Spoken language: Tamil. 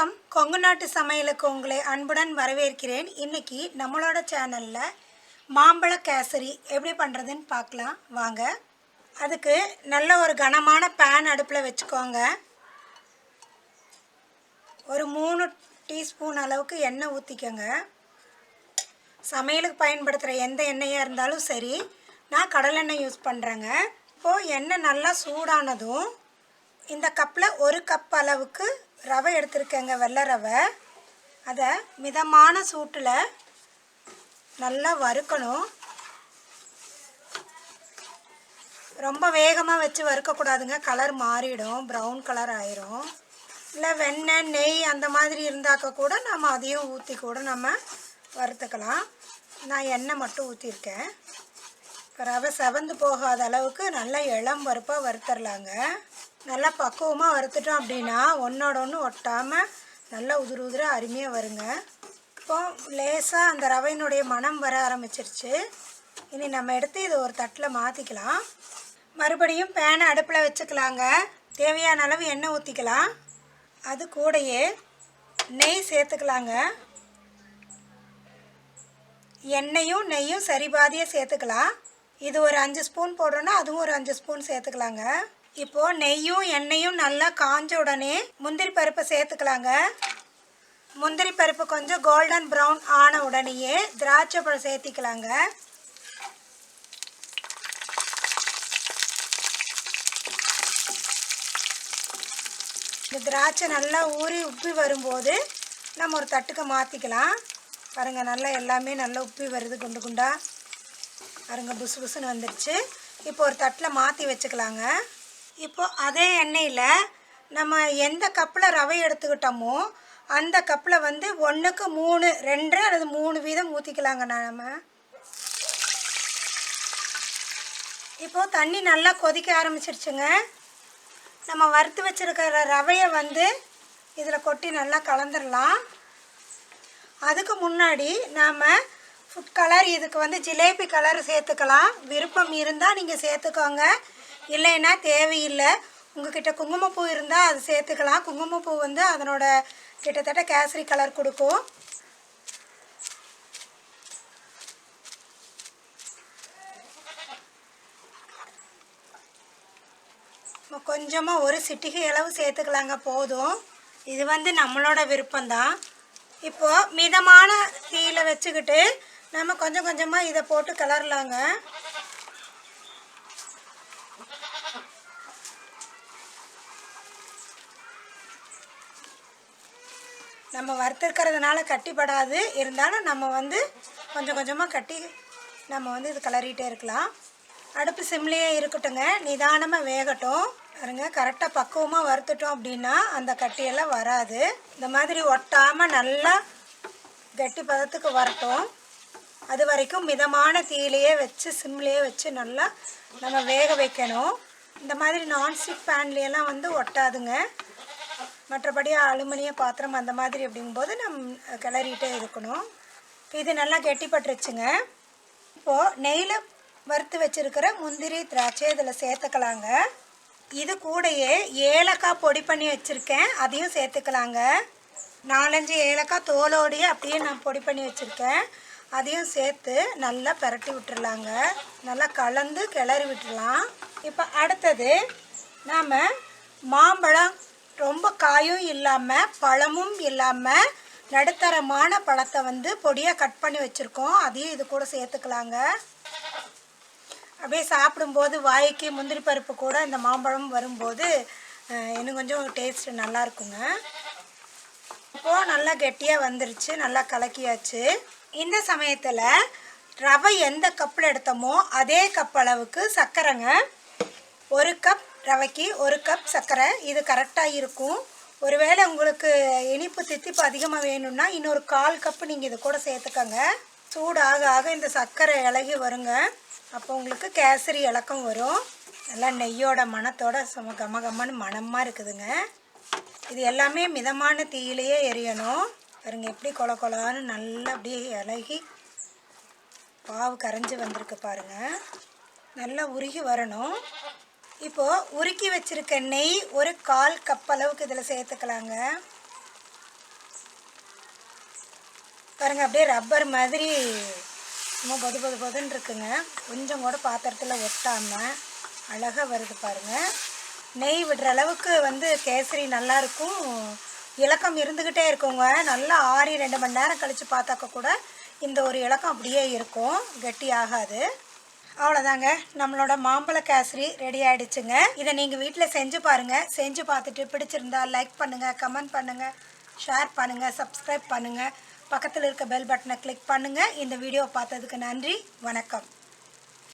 வணக்கம். கொங்கு நாட்டு சமையலுக்கு உங்களை அன்புடன் வரவேற்கிறேன். இன்னைக்கு நம்மளோட சேனல்ல மாம்பழ கேசரி எப்படி பண்ணுறதுன்னு பார்க்கலாம் வாங்க. அதுக்கு நல்ல ஒரு கனமான பேன் அடுப்பில் வச்சுக்கோங்க. ஒரு 3 டீஸ்பூன் அளவுக்கு எண்ணெய் ஊற்றிக்கோங்க. சமையலுக்கு பயன்படுத்துகிற எந்த எண்ணெயாக இருந்தாலும் சரி, நான் கடலெண்ணெய் யூஸ் பண்ணுறேங்க. இப்போது எண்ணெய் நல்லா சூடானதும் இந்த கப்பில் 1 கப் அளவுக்கு ரவை எடுத்துருக்கேங்க, வெள்ளை ரவை. அதை மிதமான சூட்டில் நல்லா வறுக்கணும். ரொம்ப வேகமாக வச்சு வறுக்கக்கூடாதுங்க, கலர் மாறிடும், ப்ரௌன் கலர் ஆயிரும். இல்லை வெண்ணெய் நெய் அந்த மாதிரி இருந்தாக்க கூட நம்ம அதையும் ஊற்றி கூட நம்ம வறுத்துக்கலாம். நான் எண்ணெய் மட்டும் ஊற்றிருக்கேன். ரவை செவந்து போகாத அளவுக்கு நல்லா இளம் வறுப்பாக வறுத்துடலாங்க. நல்லா பக்குவமாக வறுத்துட்டோம் அப்படின்னா ஒன்றோட ஒன்று ஒட்டாமல் நல்லா உதிர அருமையாக வருங்க. இப்போ லேசாக அந்த ரவையினுடைய மணம் வர ஆரம்பிச்சிருச்சு. இனி நம்ம எடுத்து இதை ஒரு தட்டில் மாற்றிக்கலாம். மறுபடியும் பேனை அடுப்பில் வச்சுக்கலாங்க. தேவையான அளவு எண்ணெய் ஊற்றிக்கலாம். அது கூடயே நெய் சேர்த்துக்கலாங்க. எண்ணெயும் நெய்யும் சரிபாதியாக சேர்த்துக்கலாம். இது ஒரு 5 ஸ்பூன் போடுறோன்னா அதுவும் ஒரு 5 ஸ்பூன் சேர்த்துக்கலாங்க. இப்போது நெய்யும் எண்ணெயும் நல்லா காஞ்ச உடனே முந்திரி பருப்பை சேர்த்துக்கலாங்க. முந்திரி பருப்பு கொஞ்சம் கோல்டன் ப்ரௌன் ஆன உடனேயே திராட்சை பழம் சேர்த்திக்கலாங்க. இந்த திராட்சை நல்லா ஊறி உப்பி வரும்போது நம்ம ஒரு தட்டுக்கு மாற்றிக்கலாம். பாருங்கள், நல்லா எல்லாமே நல்லா உப்பி வருது, குண்டு குண்டா பாருங்கள், புசு புசுன்னு வந்துடுச்சு. இப்போ ஒரு தட்டில் மாற்றி வச்சுக்கலாங்க. இப்போது அதே எண்ணெயில் நம்ம எந்த கப்பில் ரவை எடுத்துக்கிட்டோமோ அந்த கப்பில் 1க்கு 3, 2 அல்லது 3 வீதம் ஊற்றிக்கலாங்க. நம்ம இப்போது தண்ணி நல்லா கொதிக்க ஆரம்பிச்சிருச்சுங்க. நம்ம வறுத்து வச்சுருக்கிற ரவையை இதில் கொட்டி நல்லா கலந்துடலாம். அதுக்கு முன்னாடி நாம் ஃபுட் கலர், இதுக்கு ஜிலேபி கலர் சேர்த்துக்கலாம். விருப்பம் இருந்தால் நீங்கள் சேர்த்துக்கோங்க, இல்லைன்னா தேவையில்லை. உங்கள்கிட்ட குங்குமப்பூ இருந்தால் அது சேர்த்துக்கலாம். குங்குமப்பூ அதனோட கிட்டத்தட்ட கேசரி கலர் கொடுக்கும். கொஞ்சமாக ஒரு சிட்டிகை அளவு சேர்த்துக்கலாங்க, போதும். இது நம்மளோட விருப்பம்தான். இப்போது மிதமான தீயில் வச்சுக்கிட்டு நம்ம கொஞ்சம் கொஞ்சமாக இதை போட்டு கிளறலாங்க. நம்ம வறுத்துருக்கிறதுனால கட்டிப்படாது, இருந்தாலும் நம்ம கொஞ்சம் கொஞ்சமாக கட்டி நம்ம இது கிளறிட்டே இருக்கலாம். அடுப்பு சிம்லேயே இருக்கட்டுங்க, நிதானமாக வேகட்டும். பாருங்க, கரெக்டாக பக்குவமாக வறுத்துட்டோம் அப்படின்னா அந்த கட்டியெல்லாம் வராது. இந்த மாதிரி ஒட்டாமல் நல்லா கட்டி பதத்துக்கு வரட்டும். அது வரைக்கும் மிதமான தீயிலையே வச்சு சிம்லேயே வச்சு நல்லா நம்ம வேக வைக்கணும். இந்த மாதிரி நான்ஸ்டிக் பேன்லேயெல்லாம் ஒட்டாதுங்க. மற்றபடி அலுமினிய பாத்திரம் அந்த மாதிரி அப்படிங்கும்போது நம்ம கிளறிட்டே இருக்கணும். இது நல்லா கெட்டிப்பட்டுருச்சுங்க. இப்போது நெய்யில் வறுத்து வச்சுருக்கிற முந்திரி திராட்சை இதில் சேர்த்துக்கலாங்க. இது கூடயே ஏலக்காய் பொடி பண்ணி வச்சுருக்கேன், அதையும் சேர்த்துக்கலாங்க. 4-5 ஏலக்காய் தோலோடையே அப்படியே நான் பொடி பண்ணி வச்சுருக்கேன், அதையும் சேர்த்து நல்லா பரட்டி விட்டுறலாங்க. நல்லா கலந்து கிளறி விட்டுடலாம். இப்போ அடுத்தது நாம் மாம்பழம் ரொம்ப காயும் இல்லாமல் பழமும் இல்லாமல் நடுத்தரமான பழத்தை பொடியாக கட் பண்ணி வச்சுருக்கோம், அதையும் இது கூட சேர்த்துக்கலாங்க. அப்படியே சாப்பிடும்போது வாய்க்கு முந்திரி பருப்பு கூட இந்த மாம்பழம் வரும்போது இன்னும் கொஞ்சம் டேஸ்ட் நல்லா இருக்குங்க. இப்போது நல்லா கெட்டியாக வந்துருச்சு, நல்லா கலக்கியாச்சு. இந்த சமயத்தில் ரவை எந்த கப்பில் எடுத்தோமோ அதே கப் அளவுக்கு சர்க்கரைங்க. 1 கப் ரவைக்கு 1 கப் சர்க்கரை, இது கரெக்டாக இருக்கும். ஒருவேளை உங்களுக்கு இனிப்பு தித்திப்பு அதிகமாக வேணும்னா இன்னொரு 1/4 கப்பு நீங்கள் இது கூட சேர்த்துக்கோங்க. சூடாக ஆக இந்த சர்க்கரை இலகி வருங்க. அப்போ உங்களுக்கு கேசரி இலக்கம் வரும். நல்லா நெய்யோட மணத்தோட கம்மன்னு மணமாக இருக்குதுங்க. இது எல்லாமே மிதமான தீயிலேயே எரியணும். பாருங்க, எப்படி கொல கொலான்னு நல்லா அப்படியே இலகி பாவு கரைஞ்சி வந்திருக்கு பாருங்கள். நல்லா உருகி வரணும். இப்போது உருக்கி வச்சுருக்க நெய் ஒரு 1/4 கப் அளவுக்கு இதில் சேர்த்துக்கலாங்க. பாருங்கள், அப்படியே ரப்பர் மாதிரி சும்மா பொதுன்னு இருக்குங்க. கொஞ்சம் கூட பாத்திரத்தில் ஒட்டாமல் அழகாக வருது பாருங்கள். நெய் விடுற அளவுக்கு வந்து கேசரி நல்லாயிருக்கும். இலக்கம் இருந்துக்கிட்டே இருக்குங்க. நல்லா ஆறி 2 மணி நேரம் கழித்து பார்த்தாக்க கூட இந்த ஒரு இலக்கம் அப்படியே இருக்கும், கெட்டி ஆகாது. அவ்வளோதாங்க, நம்மளோட மாம்பழ கேசரி ரெடி ஆகிடுச்சுங்க. இதை நீங்கள் வீட்டில் செஞ்சு பாருங்கள். செஞ்சு பார்த்துட்டு பிடிச்சிருந்தா லைக் பண்ணுங்கள், கமெண்ட் பண்ணுங்கள், ஷேர் பண்ணுங்கள், சப்ஸ்கிரைப் பண்ணுங்கள், பக்கத்தில் இருக்க பெல் பட்டனை கிளிக் பண்ணுங்கள். இந்த வீடியோ பார்த்ததுக்கு நன்றி. வணக்கம்.